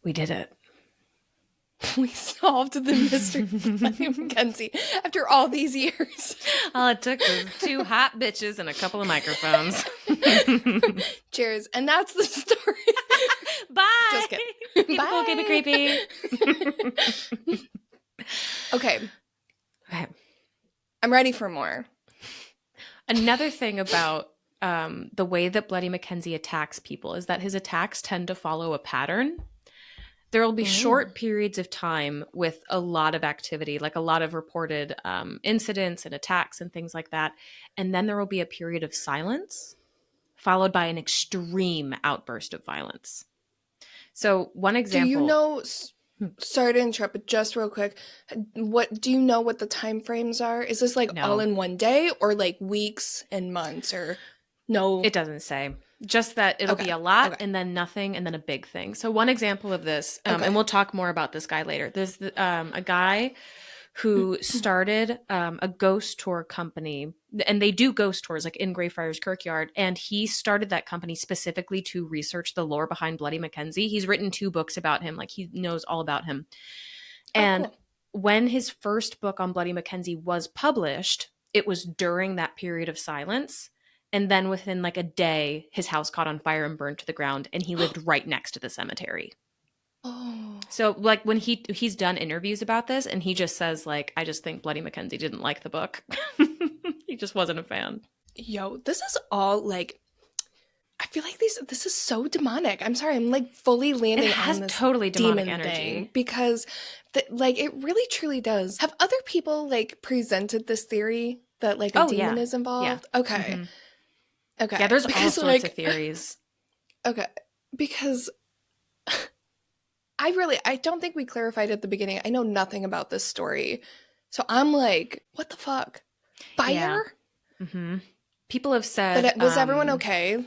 We did it. We solved the mystery of Mackenzie after all these years. All it took was 2 hot bitches and a couple of microphones. Cheers. And that's the story. Bye. Just kidding. Keep it Bye. cool, keep it creepy. Okay. I'm ready for more. Another thing about the way that Bloody Mackenzie attacks people is that his attacks tend to follow a pattern. There will be short periods of time with a lot of activity, like a lot of reported incidents and attacks and things like that. And then there will be a period of silence, followed by an extreme outburst of violence. So one example... Do you know... Sorry to interrupt, but just real quick, do you know what the time frames are? Is this like all in one day or like weeks and months or no? It doesn't say. Just that it'll be a lot and then nothing and then a big thing. So one example of this, and we'll talk more about this guy later. There's a guy who started a ghost tour company, and they do ghost tours like in Greyfriars Kirkyard, and he started that company specifically to research the lore behind Bloody Mackenzie. He's written 2 books about him, like he knows all about him. And when his first book on Bloody Mackenzie was published, it was during that period of silence. And then within like a day, his house caught on fire and burned to the ground, and he lived right next to the cemetery. Oh. So like when he's done interviews about this, and he just says like, I just think Bloody Mackenzie didn't like the book. He just wasn't a fan. Yo, this is all like, I feel like this is so demonic. I'm sorry, I'm like fully landing on this totally demonic demon energy thing because like it really truly does. Have other people like presented this theory that like a demon is involved? Yeah. Okay. Mm-hmm. Okay. Yeah, there's all sorts of theories. Okay. Because I don't think we clarified at the beginning. I know nothing about this story. So I'm like, what the fuck? Fire? Yeah. Mm-hmm. People have said... But was everyone okay?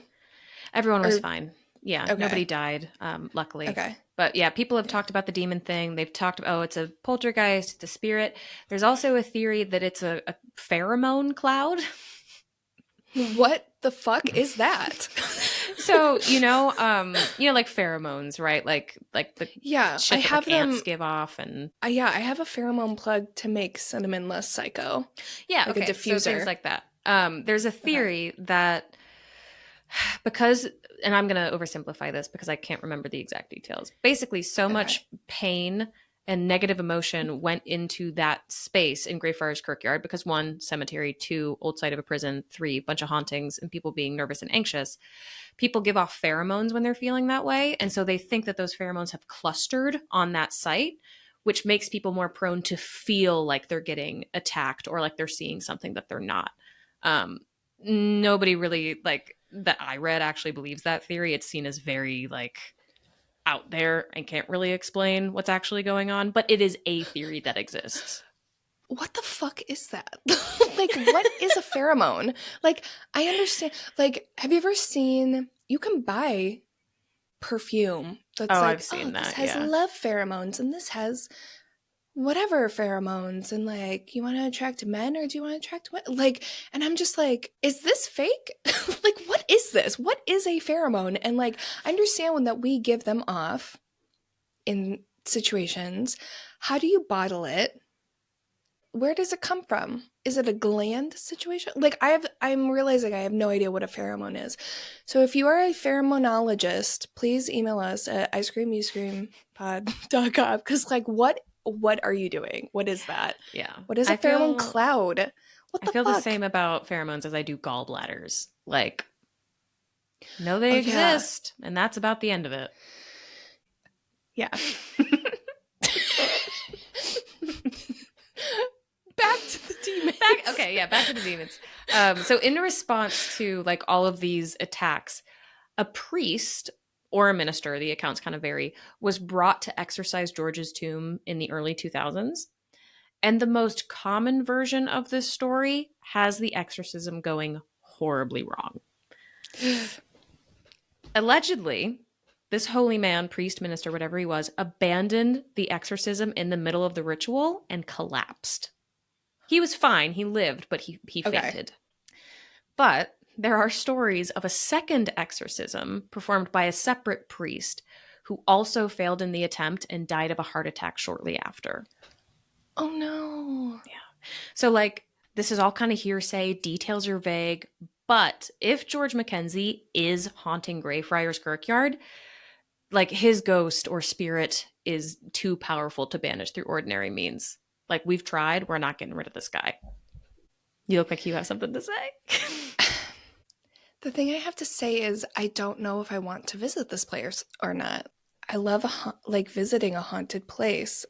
Everyone was fine. Yeah, nobody died, luckily. Okay. But yeah, people have talked about the demon thing. They've talked about, it's a poltergeist, it's a spirit. There's also a theory that it's a pheromone cloud. What the fuck is that? So, like pheromones, right? Like the shit I have that ants give off, and I have a pheromone plug to make cinnamon less psycho. Yeah, like a diffuser, so things like that. There's a theory that because, and I'm going to oversimplify this because I can't remember the exact details. Basically, so much pain and negative emotion went into that space in Greyfriars Kirkyard because 1, cemetery, 2, old site of a prison, 3, bunch of hauntings and people being nervous and anxious. People give off pheromones when they're feeling that way. And so they think that those pheromones have clustered on that site, which makes people more prone to feel like they're getting attacked or like they're seeing something that they're not. Nobody really that I read actually believes that theory. It's seen as very out there and can't really explain what's actually going on, but it is a theory that exists. What the fuck is that? What is a pheromone? I understand. Have you ever seen, you can buy perfume that's I've seen that. This has love pheromones and this has whatever pheromones, and you want to attract men or do you want to attract women? And I'm just is this fake? What is this? What is a pheromone? And I understand when that we give them off in situations. How do you bottle it? Where does it come from? Is it a gland situation? I'm realizing I have no idea what a pheromone is. So if you are a pheromonologist, please email us at icecreamyouScreampod.com, because what are you doing? What is that? Yeah. What is a pheromone cloud? What the I feel fuck? the same about pheromones as I do gallbladders. They exist, and that's about the end of it. Yeah. Back to the demons. Back to the demons. So in response to like all of these attacks, a priest or a minister, the accounts kind of vary, was brought to exorcise George's tomb in the early 2000s. And the most common version of this story has the exorcism going horribly wrong. Allegedly, this holy man, priest, minister, whatever he was, abandoned the exorcism in the middle of the ritual and collapsed. He was fine. He lived, but he Okay. fainted. But there are stories of a second exorcism performed by a separate priest who also failed in the attempt and died of a heart attack shortly after. Oh no. Yeah. So, like, this is all kind of hearsay, details are vague. But if George Mackenzie is haunting Greyfriars Kirkyard, like his ghost or spirit is too powerful to banish through ordinary means. Like, we've tried, we're not getting rid of this guy. You look like you have something to say. The thing I have to say is I don't know if I want to visit this place or not. I love visiting a haunted place,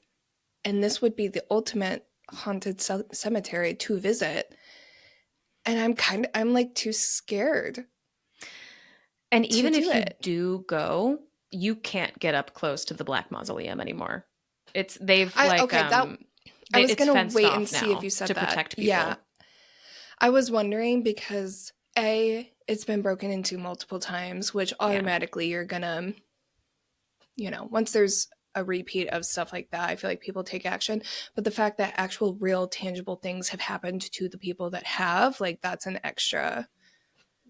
and this would be the ultimate haunted cemetery to visit. And I'm like too scared. And even if you it. do go, you can't get up close to the Black Mausoleum anymore. They've I was gonna wait and see if you said to that. protect people. Yeah, I was wondering because it's been broken into multiple times, which automatically you're gonna, once there's a repeat of stuff like that, I feel like people take action. But the fact that actual real tangible things have happened to the people that have, like, that's an extra.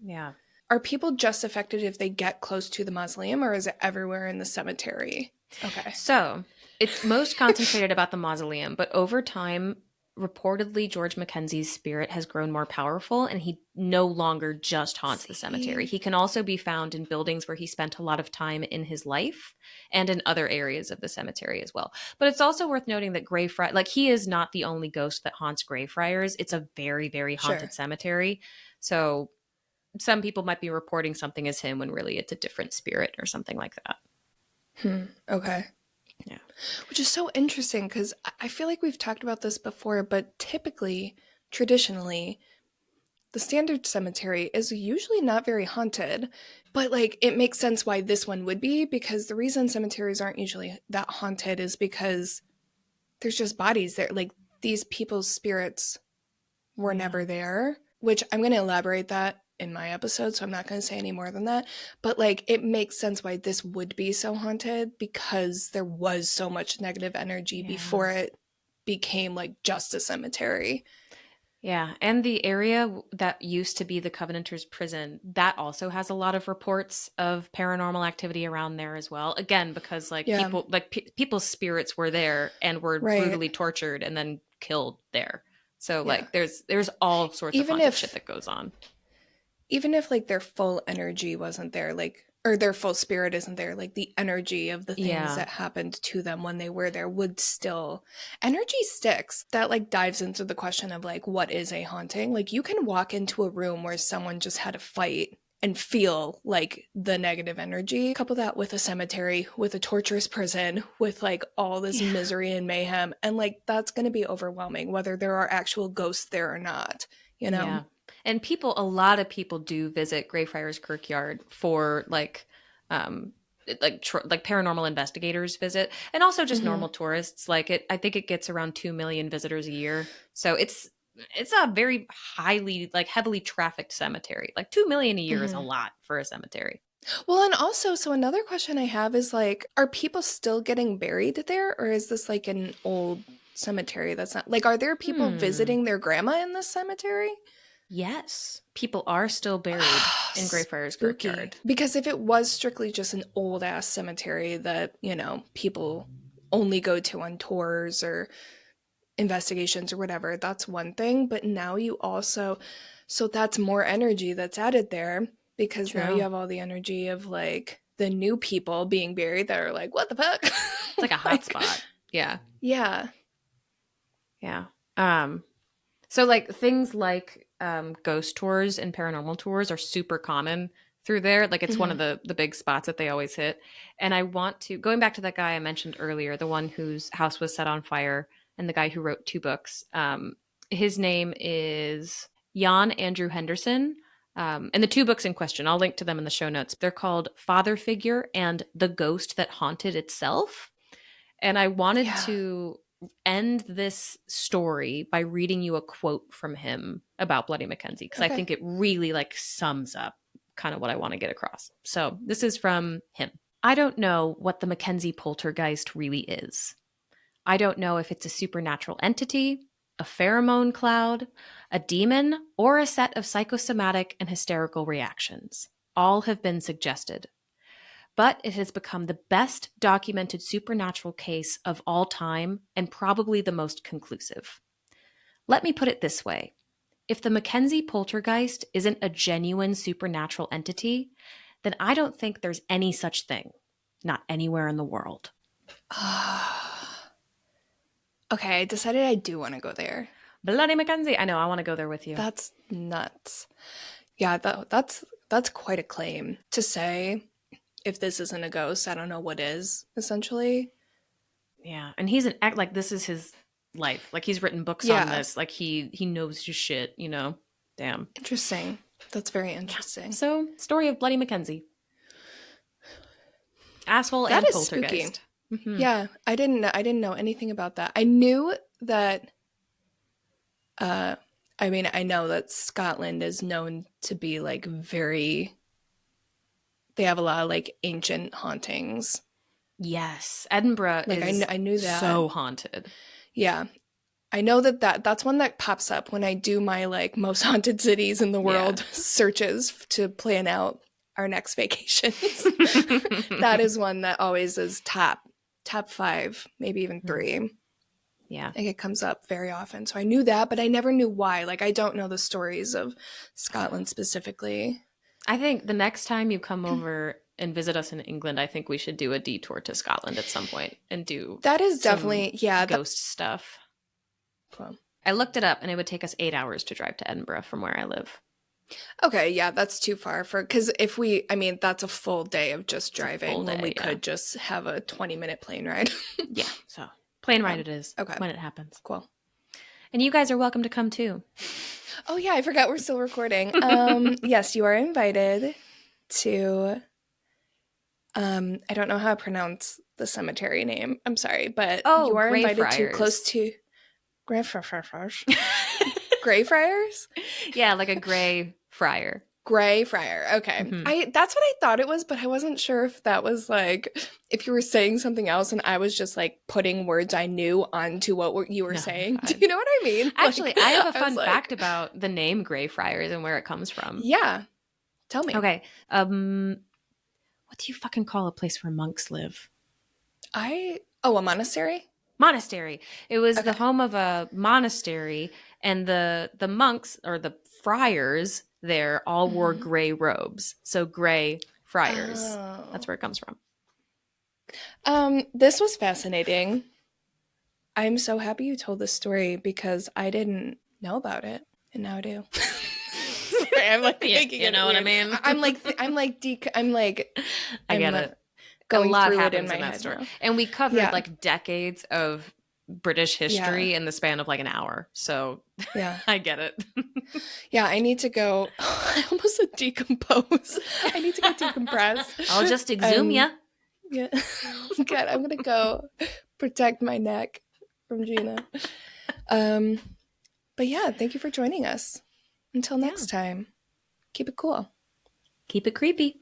Yeah. Are people just affected if they get close to the mausoleum, or is it everywhere in the cemetery? Okay. So it's most concentrated about the mausoleum, but over time, reportedly, George Mackenzie's spirit has grown more powerful and he no longer just haunts the cemetery. He can also be found in buildings where he spent a lot of time in his life and in other areas of the cemetery as well. But it's also worth noting that Greyfriars, like, he is not the only ghost that haunts Greyfriars. It's a very, very haunted cemetery. So some people might be reporting something as him when really it's a different spirit or something like that. Okay. Yeah. Which is so interesting because I feel like we've talked about this before, but traditionally, the standard cemetery is usually not very haunted. But, like, it makes sense why this one would be, because the reason cemeteries aren't usually that haunted is because there's just bodies there. Like, these people's spirits were never there, which I'm going to elaborate that in my episode, so I'm not going to say any more than that. But, like, it makes sense why this would be so haunted, because there was so much negative energy before it became, like, just a cemetery. Yeah, and the area that used to be the Covenanters' prison, that also has a lot of reports of paranormal activity around there as well. Again, because people's spirits were there and were brutally tortured and then killed there. So like there's all sorts of haunted shit that goes on. Even if, like, their full energy wasn't there, like, or their full spirit isn't there, like, the energy of the things that happened to them when they were there would still, energy sticks. That, like, dives into the question of, like, what is a haunting? Like, you can walk into a room where someone just had a fight and feel, like, the negative energy. Couple that with a cemetery, with a torturous prison, with, like, all this misery and mayhem, and, like, that's going to be overwhelming, whether there are actual ghosts there or not, Yeah. And a lot of people do visit Greyfriars Kirkyard for like paranormal investigators visit, and also just normal tourists. Like, I think it gets around 2 million visitors a year. So it's a very heavily trafficked cemetery. Like 2 million a year is a lot for a cemetery. Well, and also, so another question I have is, like, are people still getting buried there, or is this like an old cemetery that's not, like, are there people visiting their grandma in this cemetery? Yes, people are still buried in Greyfriars Kirkyard. Because if it was strictly just an old ass cemetery that, people only go to on tours or investigations or whatever, that's one thing. But now so that's more energy that's added there, because now you have all the energy of, like, the new people being buried that are like, what the fuck? It's like a hot spot. Yeah. Yeah. Yeah. So like things like ghost tours and paranormal tours are super common through there. Like, it's one of the big spots that they always hit. And I want to, going back to that guy I mentioned earlier, the one whose house was set on fire, and the guy who wrote 2 books, his name is Jan-Andrew Henderson. And the two books in question, I'll link to them in the show notes. They're called Father Figure and The Ghost That Haunted Itself. And I wanted to end this story by reading you a quote from him about Bloody Mackenzie, because I think it really like sums up kind of what I want to get across. So this is from him. I don't know what the Mackenzie poltergeist really is. I don't know if it's a supernatural entity, a pheromone cloud, a demon, or a set of psychosomatic and hysterical reactions. All have been suggested. But it has become the best documented supernatural case of all time and probably the most conclusive. Let me put it this way. If the Mackenzie poltergeist isn't a genuine supernatural entity, then I don't think there's any such thing. Not anywhere in the world. Okay, I decided I do want to go there. Bloody Mackenzie. I know, I want to go there with you. That's nuts. Yeah, that's quite a claim to say. If this isn't a ghost, I don't know what is, essentially. Yeah, and he's like, this is his life. Like, he's written books on this. Like, he knows his shit, you know? Damn. Interesting. That's very interesting. So, story of Bloody Mackenzie. Asshole that and is poltergeist. Spooky. Mm-hmm. Yeah, I didn't know anything about that. I knew that I know that Scotland is known to be like they have a lot of like ancient hauntings. Yes, Edinburgh is I knew that. So haunted. Yeah. I know that's one that pops up when I do my like most haunted cities in the world searches to plan out our next vacations. That is one that always is top 5, maybe even 3. Yeah. I think it comes up very often. So I knew that, but I never knew why. Like, I don't know the stories of Scotland specifically. I think the next time you come over and visit us in England, I think we should do a detour to Scotland at some point and do that is definitely ghost stuff. Cool. I looked it up and it would take us 8 hours to drive to Edinburgh from where I live. Okay, yeah, that's too far because that's a full day of just driving when we could just have a 20-minute plane ride. Yeah, so plane ride it is when it happens. Cool. And you guys are welcome to come too. Oh yeah, I forgot we're still recording. Yes, you are invited to I don't know how to pronounce the cemetery name. I'm sorry, but you are invited to close to Greyfriars. Greyfriars? Yeah, like a gray friar. Greyfriar. Okay. Mm-hmm. That's what I thought it was, but I wasn't sure if that was like if you were saying something else and I was just like putting words I knew onto what you were saying. Do you know what I mean? Actually, I have a fun fact about the name Greyfriars and where it comes from. Yeah. Tell me. Okay. What do you fucking call a place where monks live? A monastery? Monastery. It was the home of a monastery, and the monks or the friars there all wore gray robes. So Grey Friars. Oh. That's where it comes from. This was fascinating. I'm so happy you told this story because I didn't know about it, and now I do. Sorry, I'm like thinking you know what I mean? I'm I get it. Going a lot happens in that story. Now. And we covered like decades of British history in the span of like an hour. So I get it. Yeah, I need to go. I almost said decompose. I need to go decompress. I'll just exhume you. Yeah. Good. I'm going to go protect my neck from Gina. But yeah, thank you for joining us. Until next time, keep it cool. Keep it creepy.